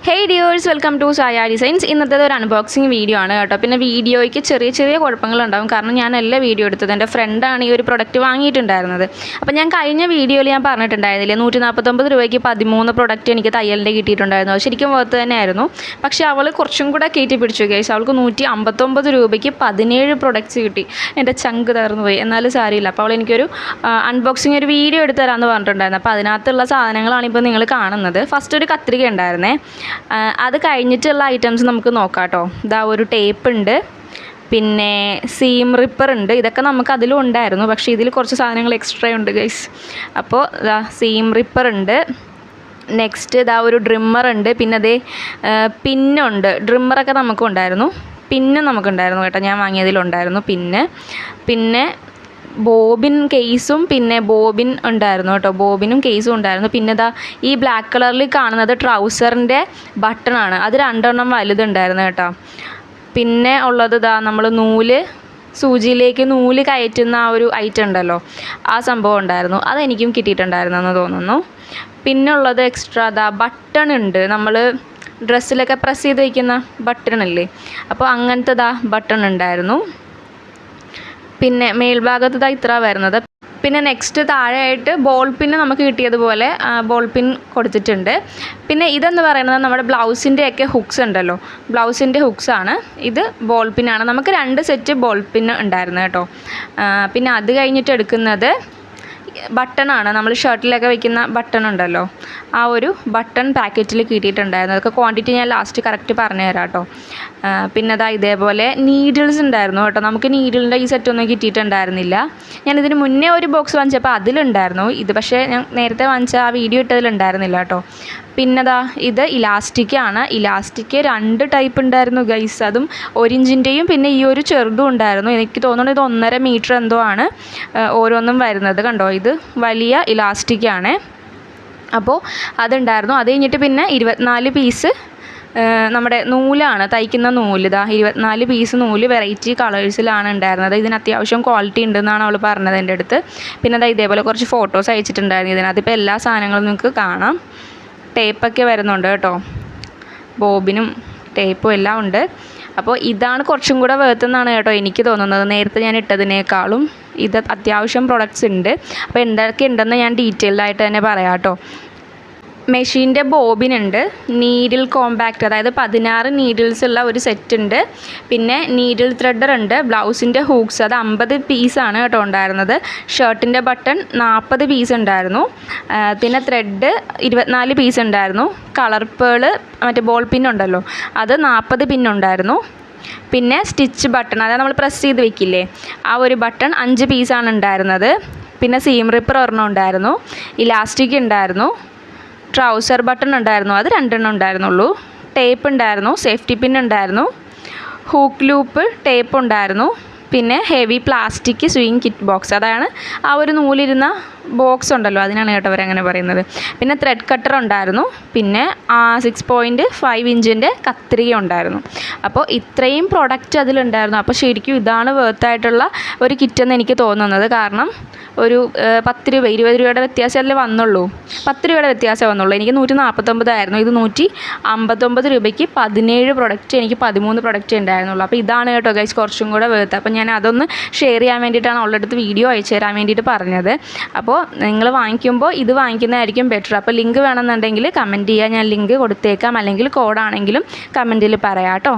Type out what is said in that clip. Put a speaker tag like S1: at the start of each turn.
S1: Hey dears, welcome to Saya designs. ഇന്നത്തെ ഒരു unboxing video ആണ് കേട്ടോ. പിന്നെ വീഡിയോയ്ക്ക് ചെറിയ കുഴപ്പങ്ങളുണ്ടാവും, കാരണം ഞാൻ എല്ലാ വീഡിയോ എടുത്തത് എൻ്റെ ഫ്രണ്ടാണ് ഈ ഒരു പ്രൊഡക്റ്റ് വാങ്ങിയിട്ടുണ്ടായിരുന്നത്. അപ്പോൾ ഞാൻ കഴിഞ്ഞ വീഡിയോയിൽ ഞാൻ പറഞ്ഞിട്ടുണ്ടായിരുന്നില്ലേ, 149 രൂപയ്ക്ക് 13 പ്രൊഡക്റ്റ് എനിക്ക് തയ്യലിൻ്റെ കിട്ടിയിട്ടുണ്ടായിരുന്നു. ശരിക്കും വർത്ത് തന്നെയായിരുന്നു. പക്ഷേ അവൾ കുറച്ചും കൂടെ കയറ്റി പിടിച്ചു ഗൈസ്. അവൾക്ക് 159 രൂപയ്ക്ക് 17 പ്രൊഡക്റ്റ്സ് കിട്ടി. എൻ്റെ ചങ്ക് തകർന്നു പോയി. എന്നാലും സാരിയില്ല. അപ്പോൾ അവൾ എനിക്കൊരു അൺബോക്സിങ് ഒരു വീഡിയോ എടുത്ത് തരാമെന്ന് പറഞ്ഞിട്ടുണ്ടായിരുന്നു. അപ്പോൾ അതിനകത്തുള്ള സാധനങ്ങളാണ് ഇപ്പോൾ നിങ്ങൾ കാണുന്നത്. ഫസ്റ്റ് ഒരു കത്രിക ഉണ്ടായിരുന്നേ. അത് കഴിഞ്ഞിട്ടുള്ള ഐറ്റംസ് നമുക്ക് നോക്കാം കേട്ടോ. ഇതാ ഒരു ടേപ്പ് ഉണ്ട്, പിന്നെ സീം റിപ്പർ ഉണ്ട്. ഇതൊക്കെ നമുക്ക് അതിലും ഉണ്ടായിരുന്നു, പക്ഷേ ഇതിൽ കുറച്ച് സാധനങ്ങൾ എക്സ്ട്രാ ഉണ്ട് ഗൈസ്. അപ്പോൾ ഇതാ സീം റിപ്പർ ഉണ്ട്. നെക്സ്റ്റ് ഇതാ ഒരു ഡ്രിമ്മർ ഉണ്ട്. പിന്നെ അതേ പിന്നുണ്ട്. ഡ്രിമ്മറൊക്കെ നമുക്കുണ്ടായിരുന്നു, പിന്നും നമുക്കുണ്ടായിരുന്നു കേട്ടോ. ഞാൻ വാങ്ങിയതിലുണ്ടായിരുന്നു പിന്നെ ബോബിൻ കേസും പിന്നെ ബോബിൻ ഉണ്ടായിരുന്നു കേട്ടോ. ബോബിനും കേസും ഉണ്ടായിരുന്നു. പിന്നെ ഇതാ ഈ ബ്ലാക്ക് കളറിൽ കാണുന്നത് ട്രൗസറിൻ്റെ ബട്ടണാണ്. അത് 2 എണ്ണം വലുതുണ്ടായിരുന്നു കേട്ടോ. പിന്നെ ഉള്ളത് ഇതാ നമ്മൾ സൂചിയിലേക്ക് നൂല് കയറ്റുന്ന ആ ഒരു ഐറ്റം ഉണ്ടല്ലോ, ആ സംഭവം ഉണ്ടായിരുന്നു. അതെനിക്കും കിട്ടിയിട്ടുണ്ടായിരുന്നെന്ന് തോന്നുന്നു. പിന്നെ ഉള്ളത് എക്സ്ട്രാ ഇതാ ബട്ടൺ ഉണ്ട്. നമ്മൾ ഡ്രസ്സിലൊക്കെ പ്രസ് ചെയ്ത് വയ്ക്കുന്ന ബട്ടണില്ലേ, അപ്പോൾ അങ്ങനത്തെ ഇതാ ബട്ടൺ ഉണ്ടായിരുന്നു. പിന്നെ മേൽഭാഗത്ത് ഇതാ ഇത്ര വരുന്നത്. പിന്നെ നെക്സ്റ്റ് താഴെയായിട്ട് ബോൾ പിന്ന് നമുക്ക് കിട്ടിയതുപോലെ ബോൾ പിൻ കൊടുത്തിട്ടുണ്ട്. പിന്നെ ഇതെന്ന് പറയുന്നത് നമ്മുടെ ബ്ലൗസിൻ്റെയൊക്കെ ഹുക്സ് ഉണ്ടല്ലോ, ബ്ലൗസിൻ്റെ ഹുക്സാണ്. ഇത് ബോൾ പിന്നാണ്. നമുക്ക് 2 സെറ്റ് ബോൾ പിന്ന് ഉണ്ടായിരുന്നു കേട്ടോ. പിന്നെ അത് കഴിഞ്ഞിട്ട് എടുക്കുന്നത് ബട്ടണാണ്. നമ്മൾ ഷർട്ടിലൊക്കെ വയ്ക്കുന്ന ബട്ടൺ ഉണ്ടല്ലോ, ആ ഒരു ബട്ടൺ പാക്കറ്റിൽ കിട്ടിയിട്ടുണ്ടായിരുന്നു. അതൊക്കെ ക്വാണ്ടിറ്റി ഞാൻ ലാസ്റ്റ് കറക്റ്റ് പറഞ്ഞു തരാം കേട്ടോ. പിന്നെ അതാ ഇതേപോലെ നീഡിൽസ് ഉണ്ടായിരുന്നു കേട്ടോ. നമുക്ക് നീഡിലിൻ്റെ ഈ സെറ്റൊന്നും കിട്ടിയിട്ടുണ്ടായിരുന്നില്ല. ഞാനിതിന് മുന്നേ ഒരു ബോക്സ് വാങ്ങിച്ചപ്പോൾ അതിലുണ്ടായിരുന്നു. ഇത് പക്ഷേ ഞാൻ നേരത്തെ വാങ്ങിച്ച ആ വീഡിയോ ഇട്ടതിലുണ്ടായിരുന്നില്ല കേട്ടോ. പിന്നെ അതാ ഇത് ഇലാസ്റ്റിക്കാണ്. ഇലാസ്റ്റിക് 2 ടൈപ്പ് ഉണ്ടായിരുന്നു ഗൈസ്. അതും 1 ഇഞ്ചിൻ്റെയും പിന്നെ ഈ ഒരു ചെറുതും ഉണ്ടായിരുന്നു. എനിക്ക് തോന്നുന്നു ഇത് 1.5 മീറ്റർ എന്തോ ആണ് ഓരോന്നും വരുന്നത്. കണ്ടോ, ഇത് വലിയ ഇലാസ്റ്റിക്കാണ്. അപ്പോൾ അതുണ്ടായിരുന്നു. അത് കഴിഞ്ഞിട്ട് പിന്നെ 24 പീസ് നമ്മുടെ നൂലാണ്, തയ്ക്കുന്ന നൂല്. ഇതാ 24 പീസ് നൂല് വെറൈറ്റി കളേഴ്സിലാണ് ഉണ്ടായിരുന്നത്. ഇതിന് അത്യാവശ്യം ക്വാളിറ്റി ഉണ്ടെന്നാണ് അവൾ പറഞ്ഞത് എൻ്റെ അടുത്ത്. പിന്നെ അതാ ഇതേപോലെ കുറച്ച് ഫോട്ടോസ് അയച്ചിട്ടുണ്ടായിരുന്നു ഇതിനകത്ത്. ഇപ്പോൾ എല്ലാ സാധനങ്ങളും നിങ്ങൾക്ക് കാണാം. ടേപ്പൊക്കെ വരുന്നുണ്ട് കേട്ടോ, ബോബിനും ടേപ്പും എല്ലാം ഉണ്ട്. അപ്പോൾ ഇതാണ് കുറച്ചും കൂടെ വേർത്തുന്നാണ് കേട്ടോ എനിക്ക് തോന്നുന്നത്. നേരത്തെ ഞാൻ ഇട്ടതിനേക്കാളും ഇത് അത്യാവശ്യം പ്രൊഡക്ട്സ് ഉണ്ട്. അപ്പോൾ എന്തൊക്കെ ഉണ്ടെന്ന് ഞാൻ ഡീറ്റെയിൽഡായിട്ട് തന്നെ പറയാം കേട്ടോ. മെഷീൻ്റെ ബോബിനുണ്ട്, നീഡിൽ കോമ്പാക്റ്റ്, അതായത് 16 നീഡിൽസ് ഉള്ള ഒരു സെറ്റ് ഉണ്ട്. പിന്നെ നീഡിൽ ത്രെഡർ ഉണ്ട്. ബ്ലൗസിൻ്റെ ഹൂക്സ് അത് 50 പീസാണ് കേട്ടോ ഉണ്ടായിരുന്നത്. ഷർട്ടിൻ്റെ ബട്ടൺ 40 പീസ് ഉണ്ടായിരുന്നു. പിന്നെ ത്രെഡ് 24 പീസ് ഉണ്ടായിരുന്നു. കളർ പേള് മറ്റേ ബോൾ പിന്നുണ്ടല്ലോ, അത് 40 പിന്നുണ്ടായിരുന്നു. പിന്നെ സ്റ്റിച്ച് ബട്ടൺ, അതായത് നമ്മൾ പ്രസ് ചെയ്ത് വെക്കില്ലേ, ആ ഒരു ബട്ടൺ 5 പീസാണ് ഉണ്ടായിരുന്നത്. പിന്നെ സീം റിപ്പർ ഒരെണ്ണം ഉണ്ടായിരുന്നു. ഇലാസ്റ്റിക് ഉണ്ടായിരുന്നു. ട്രൗസർ ബട്ടൺ ഉണ്ടായിരുന്നു, അത് 2 എണ്ണം ഉണ്ടായിരുന്നുള്ളൂ. ടേപ്പ് ഉണ്ടായിരുന്നു. സേഫ്റ്റി പിൻ ഉണ്ടായിരുന്നു. ഹൂക്ക് ലൂപ്പ് ടേപ്പ് ഉണ്ടായിരുന്നു. പിന്നെ heavy plastic swing kit box, അതാണ് ആ ഒരു നൂലിരുന്ന ബോക്സ് ഉണ്ടല്ലോ, അതിനാണ് കേട്ടോ അവരങ്ങനെ പറയുന്നത്. പിന്നെ ത്രെഡ് കട്ടർ ഉണ്ടായിരുന്നു. പിന്നെ 6.5 ഇഞ്ചിൻ്റെ കത്രിക ഉണ്ടായിരുന്നു. അപ്പോൾ ഇത്രയും പ്രൊഡക്റ്റ് അതിലുണ്ടായിരുന്നു. അപ്പോൾ ശരിക്കും ഇതാണ് വേർത്തായിട്ടുള്ള ഒരു കിറ്റെന്ന് എനിക്ക് തോന്നുന്നത്. കാരണം ഒരു 10 രൂപ 20 രൂപയുടെ വ്യത്യാസമല്ലേ വന്നുള്ളൂ. 10 രൂപയുടെ വ്യത്യാസം വന്നുള്ളൂ. എനിക്ക് 149 ആയിരുന്നു. ഇത് 159 രൂപയ്ക്ക് 17 പ്രൊഡക്റ്റ്, എനിക്ക് 13 പ്രൊഡക്റ്റ് ഉണ്ടായിരുന്നുള്ളൂ. അപ്പോൾ ഇതാണ് കേട്ടോ ഗൈസ് കുറച്ചും കൂടെ വേർത്ത്. അപ്പോൾ ഞാൻ അതൊന്ന് ഷെയർ ചെയ്യാൻ വേണ്ടിയിട്ടാണ് അവളുടെ അടുത്ത് വീഡിയോ അയച്ചു തരാൻ വേണ്ടിയിട്ട് പറഞ്ഞത്. അപ്പോൾ നിങ്ങൾ വാങ്ങിക്കുമ്പോൾ ഇത് വാങ്ങിക്കുന്നതായിരിക്കും ബെറ്റർ. അപ്പോൾ ലിങ്ക് വേണമെന്നുണ്ടെങ്കിൽ കമൻറ്റ് ചെയ്യുക, ഞാൻ ലിങ്ക് കൊടുത്തേക്കാം. അല്ലെങ്കിൽ കോഡാണെങ്കിലും കമൻറ്റിൽ പറയാം കേട്ടോ.